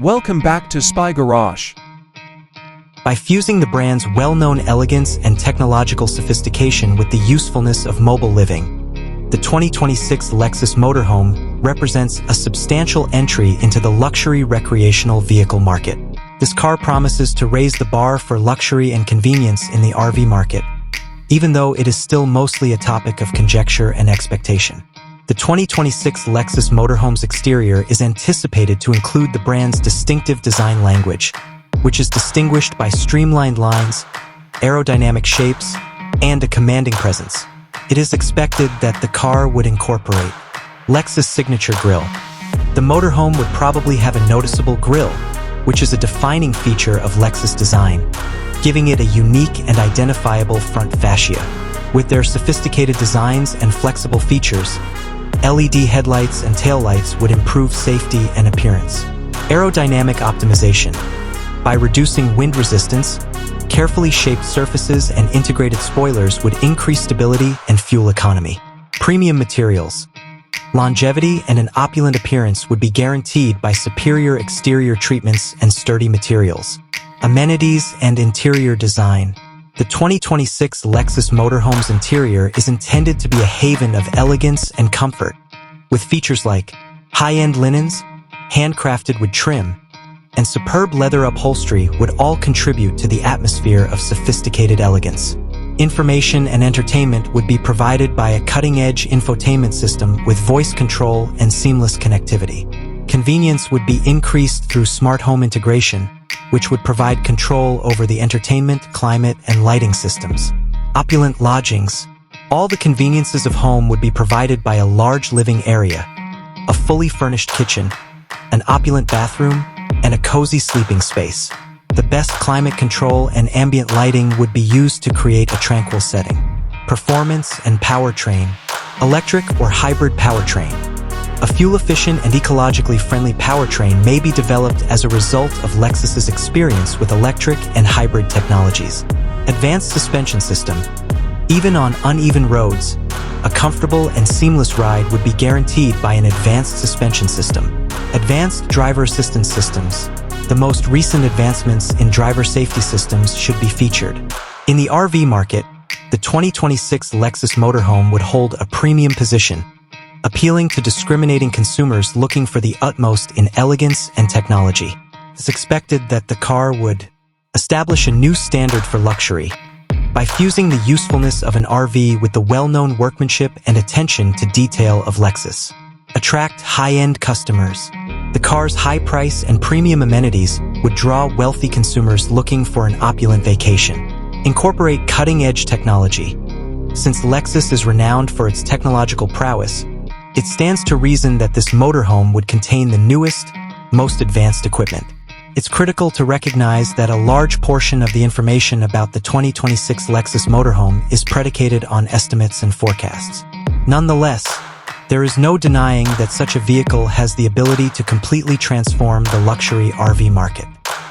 Welcome back to Spy Garage. By fusing the brand's well-known elegance and technological sophistication with the usefulness of mobile living, the 2026 Lexus Motorhome represents a substantial entry into the luxury recreational vehicle market. This car promises to raise the bar for luxury and convenience in the RV market, even though it is still mostly a topic of conjecture and expectation. The 2026 Lexus Motorhome's exterior is anticipated to include the brand's distinctive design language, which is distinguished by streamlined lines, aerodynamic shapes, and a commanding presence. It is expected that the car would incorporate Lexus' signature grille. The motorhome would probably have a noticeable grille, which is a defining feature of Lexus design, giving it a unique and identifiable front fascia. With their sophisticated designs and flexible features, LED headlights and taillights would improve safety and appearance. Aerodynamic optimization. By reducing wind resistance, carefully shaped surfaces and integrated spoilers would increase stability and fuel economy. Premium materials. Longevity and an opulent appearance would be guaranteed by superior exterior treatments and sturdy materials. Amenities and interior design. The 2026 Lexus Motorhome's interior is intended to be a haven of elegance and comfort, with features like high-end linens, handcrafted wood trim, and superb leather upholstery would all contribute to the atmosphere of sophisticated elegance. Information and entertainment would be provided by a cutting-edge infotainment system with voice control and seamless connectivity. Convenience would be increased through smart home integration, which would provide control over the entertainment, climate, and lighting systems. Opulent lodgings. All the conveniences of home would be provided by a large living area, a fully furnished kitchen, an opulent bathroom, and a cozy sleeping space. The best climate control and ambient lighting would be used to create a tranquil setting. Performance and powertrain. Electric or hybrid powertrain. A fuel-efficient and ecologically friendly powertrain may be developed as a result of Lexus's experience with electric and hybrid technologies. Advanced suspension system. Even on uneven roads, a comfortable and seamless ride would be guaranteed by an advanced suspension system. Advanced driver assistance systems. The most recent advancements in driver safety systems should be featured. In the RV market, the 2026 Lexus Motorhome would hold a premium position, appealing to discriminating consumers looking for the utmost in elegance and technology. It's expected that the car would establish a new standard for luxury by fusing the usefulness of an RV with the well-known workmanship and attention to detail of Lexus. Attract high-end customers. The car's high price and premium amenities would draw wealthy consumers looking for an opulent vacation. Incorporate cutting-edge technology. Since Lexus is renowned for its technological prowess, it stands to reason that this motorhome would contain the newest, most advanced equipment. It's critical to recognize that a large portion of the information about the 2026 Lexus Motorhome is predicated on estimates and forecasts. Nonetheless, there is no denying that such a vehicle has the ability to completely transform the luxury RV market.